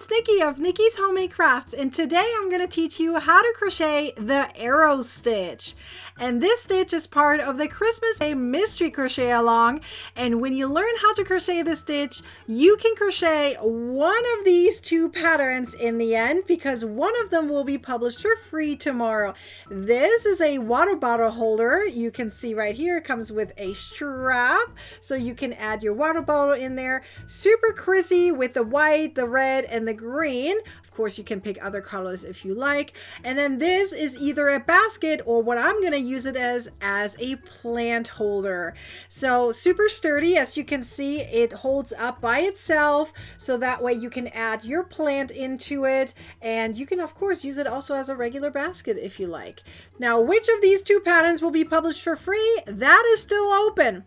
it's Nikki of Nikki's Homemade Crafts, and today I'm going to teach you how to crochet the arrow stitch. And this stitch is part of the Christmas Day mystery crochet along, and when you learn how to crochet this stitch, you can crochet one of these two patterns in the end, because one of them will be published for free tomorrow. This is a water bottle holder. You can see right here it comes with a strap, so you can add your water bottle in there. Super crazy with the white, the red, and the green. Of course, you can pick other colors if you like. And then this is either a basket or what I'm going to use it as a plant holder. So super sturdy. As you can see, it holds up by itself, so that way you can add your plant into it, and you can of course use it also as a regular basket if you like. Now, which of these two patterns will be published for free? That is still open.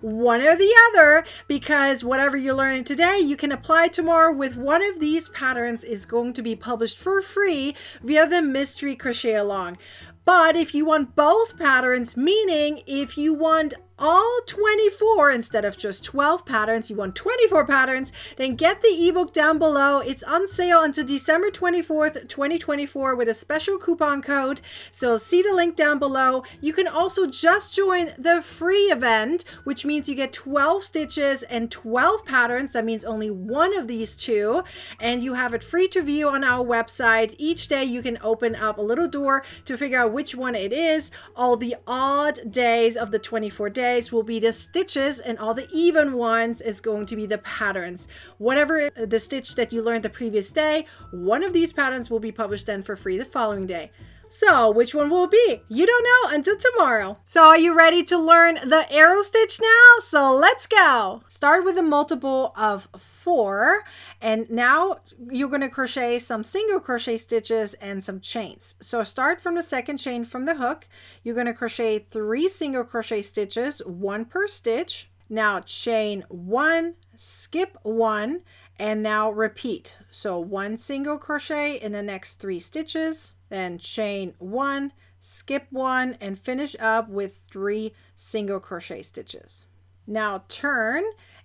One or the other, because whatever you're learning today, you can apply tomorrow with one of these patterns is going to be published for free via the mystery crochet along. But if you want both patterns, meaning if you want all 24 instead of just 12 patterns, you want 24 patterns, then get the ebook down below. It's on sale until December 24th, 2024 with a special coupon code. So see the link down below. You can also just join the free event, which means you get 12 stitches and 12 patterns. That means only one of these two, and you have it free to view on our website. Each day you can open up a little door to figure out which one it is. All the odd days of the 24 days will be the stitches, and all the even ones is going to be the patterns. Whatever the stitch that you learned the previous day, one of these patterns will be published then for free the following day. So which one will it be? You don't know until tomorrow. So are you ready to learn the arrow stitch now? So let's go. Start with a multiple of 4, and now you're going to crochet some single crochet stitches and some chains. So start from the second chain from the hook. You're going to crochet 3 single crochet stitches, 1 per stitch. Now chain 1, skip 1, and now repeat. So 1 single crochet in the next 3 stitches. Then chain 1, skip 1, and finish up with 3 single crochet stitches. Now turn,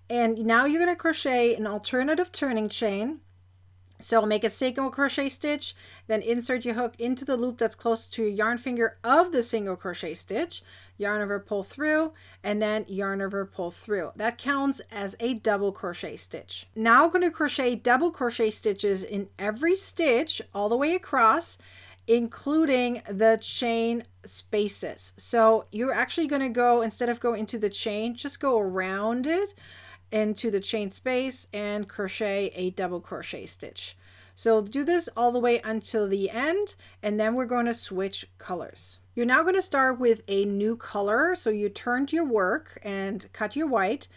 and now you're going to crochet an alternative turning chain. So make a single crochet stitch, then insert your hook into the loop that's close to your yarn finger of the single crochet stitch, yarn over, pull through, and then yarn over, pull through. That counts as a double crochet stitch. Now I'm going to crochet double crochet stitches in every stitch all the way across, including the chain spaces. So you're actually going to go, instead of going into the chain, just go around it into the chain space and crochet a double crochet stitch. So do this all the way until the end, and then we're going to switch colors. You're now going to start with a new color. So you turned your work and cut your white,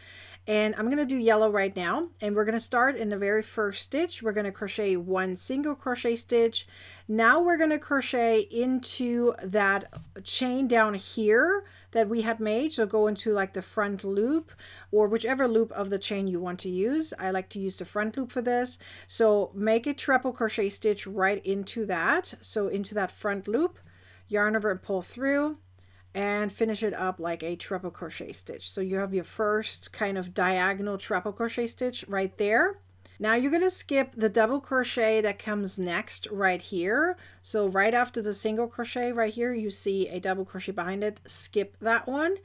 and I'm going to do yellow right now, and we're going to start in the very first stitch. We're going to crochet 1 single crochet stitch. Now we're going to crochet into that chain down here that we had made. So go into like the front loop, or whichever loop of the chain you want to use. I like to use the front loop for this. So make a treble crochet stitch right into that. So into that front loop, yarn over and pull through, and finish it up like a treble crochet stitch. So you have your first kind of diagonal treble crochet stitch right there. Now you're going to skip the double crochet that comes next right here. So right after the single crochet right here, you see a double crochet behind it. Skip that one.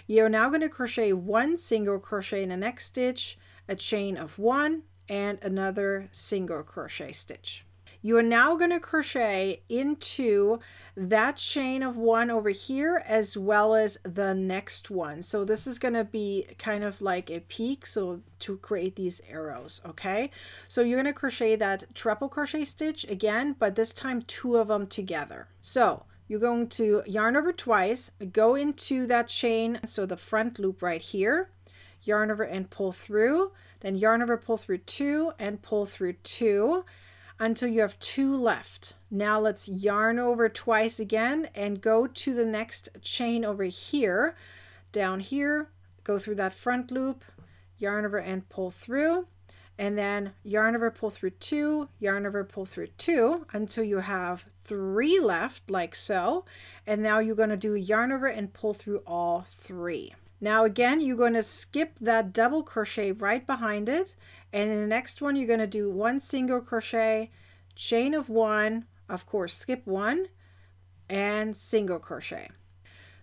You're now going to crochet 1 single crochet in the next stitch, a chain of 1, and another single crochet stitch. You are now going to crochet into that chain of 1 over here, as well as the next one. So this is going to be kind of like a peak, so to create these arrows. Okay, so you're going to crochet that treble crochet stitch again, but this time 2 of them together. So you're going to yarn over twice, go into that chain, so the front loop right here, yarn over and pull through, then yarn over, pull through 2, and pull through 2 until you have 2 left. Now let's yarn over twice again and go to the next chain over here. Down here, go through that front loop, yarn over and pull through, and then yarn over, pull through 2, yarn over, pull through 2 until you have 3 left, like so. And now you're going to do yarn over and pull through all 3. Now again, you're going to skip that double crochet right behind it, And in the next one, you're going to do 1 single crochet, chain of 1, of course, skip 1, and single crochet.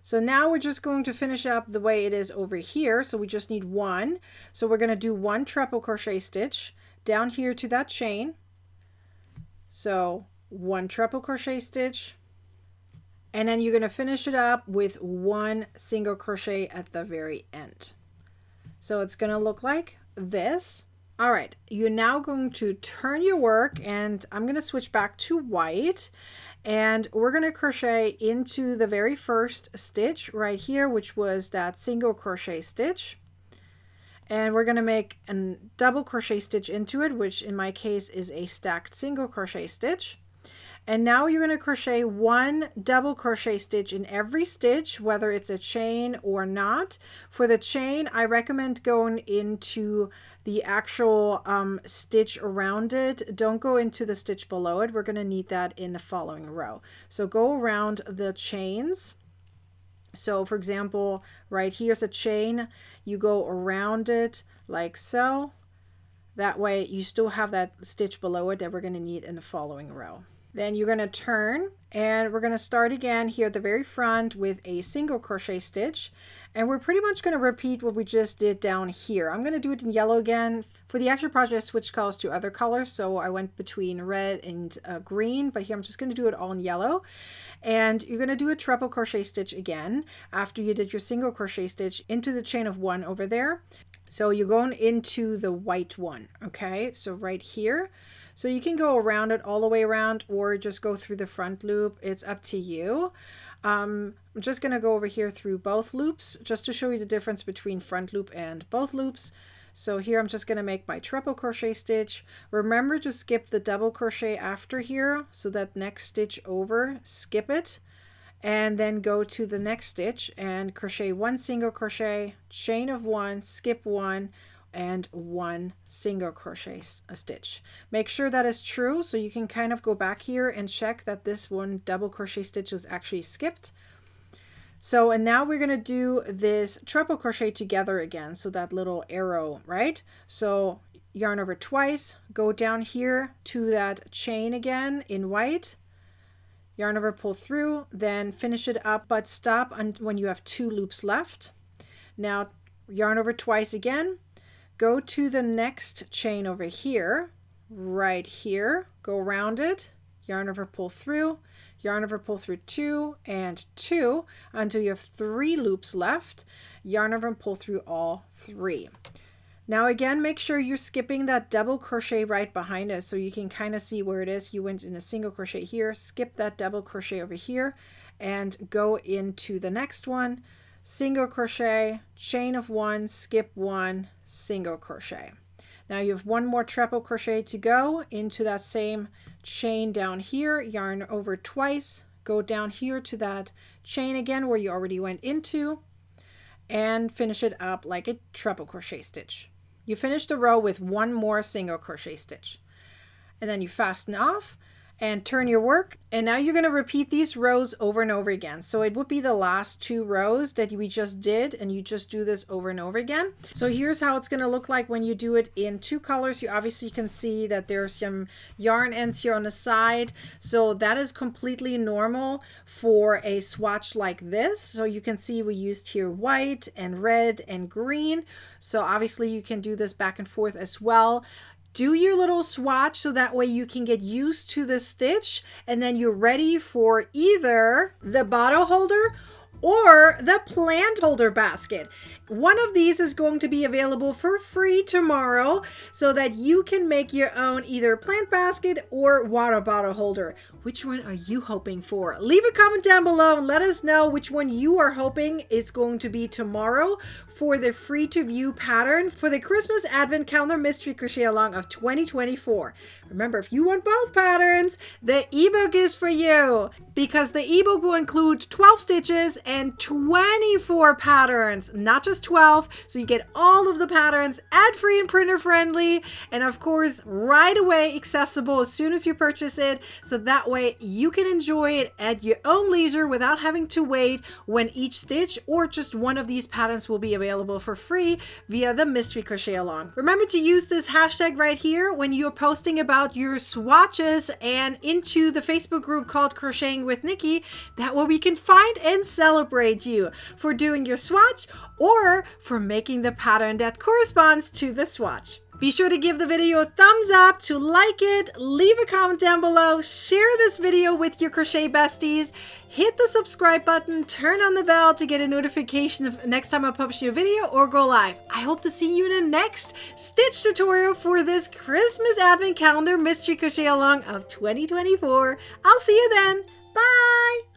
So now we're just going to finish up the way it is over here. So we just need 1. So we're going to do 1 treble crochet stitch down here to that chain. So 1 treble crochet stitch, and then you're going to finish it up with 1 single crochet at the very end. So it's going to look like this. All right, you're now going to turn your work, and I'm going to switch back to white, and we're going to crochet into the very first stitch right here, which was that single crochet stitch. And we're going to make a double crochet stitch into it, which in my case is a stacked single crochet stitch. And now you're going to crochet 1 double crochet stitch in every stitch, whether it's a chain or not. For the chain, I recommend going into the actual stitch around it. Don't go into the stitch below it. We're going to need that in the following row. So go around the chains. So for example, right here's a chain. You go around it like so. That way you still have that stitch below it that we're going to need in the following row. Then you're going to turn, and we're going to start again here at the very front with a single crochet stitch, and we're pretty much going to repeat what we just did down here. I'm going to do it in yellow again. For the actual project, I switched colors to other colors, so I went between red and green, but here I'm just going to do it all in yellow. And you're going to do a treble crochet stitch again after you did your single crochet stitch into the chain of 1 over there. So you're going into the white one, okay? So right here. So you can go around it all the way around, or just go through the front loop. It's up to you. I'm just going to go over here through both loops just to show you the difference between front loop and both loops. So here I'm just going to make my treble crochet stitch. Remember to skip the double crochet after here, so that next stitch over, skip it, and then go to the next stitch and crochet 1 single crochet, chain of 1, skip 1, and 1 single crochet stitch. Make sure that is true, so you can kind of go back here and check that this 1 double crochet stitch was actually skipped. So, and now we're going to do this treble crochet together again, so that little arrow, right? So yarn over twice, go down here to that chain again in white, yarn over, pull through, then finish it up, but stop when you have 2 loops left. Now yarn over twice again, go to the next chain over here, right here, go around it, yarn over, pull through, yarn over, pull through 2 and 2 until you have 3 loops left, yarn over and pull through all 3. Now again, make sure you're skipping that double crochet right behind us so you can kind of see where it is. You went in a single crochet here, skip that double crochet over here, and go into the next one, single crochet, chain of 1, skip 1, single crochet. Now you have 1 more treble crochet to go into that same chain down here, yarn over twice, go down here to that chain again where you already went into, and finish it up like a treble crochet stitch. You finish the row with 1 more single crochet stitch, and then you fasten off and turn your work, and now you're going to repeat these rows over and over again. So it would be the last 2 rows that we just did, and you just do this over and over again. So here's how it's going to look like when you do it in 2 colors. You obviously can see that there's some yarn ends here on the side, so that is completely normal for a swatch like this. So you can see we used here white and red and green, so obviously you can do this back and forth as well. Do your little swatch so that way you can get used to the stitch, and then you're ready for either the bottle holder or the plant holder basket. One of these is going to be available for free tomorrow so that you can make your own either plant basket or water bottle holder. Which one are you hoping for? Leave a comment down below and let us know which one you are hoping is going to be tomorrow for the free to view pattern for the Christmas Advent Calendar Mystery Crochet Along of 2024. Remember, if you want both patterns, the ebook is for you, because the ebook will include 12 stitches and 24 patterns, not just just $12. So you get all of the patterns ad-free and printer friendly, and of course right away accessible as soon as you purchase it, so that way you can enjoy it at your own leisure without having to wait when each stitch or just one of these patterns will be available for free via the Mystery Crochet Along. Remember to use this hashtag right here when you're posting about your swatches and into the Facebook group called Crocheting with Nikki. That way we can find and celebrate you for doing your swatch or for making the pattern that corresponds to the swatch. Be sure to give the video a thumbs up, to like it, leave a comment down below, share this video with your crochet besties, hit the subscribe button, turn on the bell to get a notification of next time I publish a new video or go live. I hope to see you in the next stitch tutorial for this Christmas Advent Calendar Mystery Crochet Along of 2024. I'll see you then. Bye!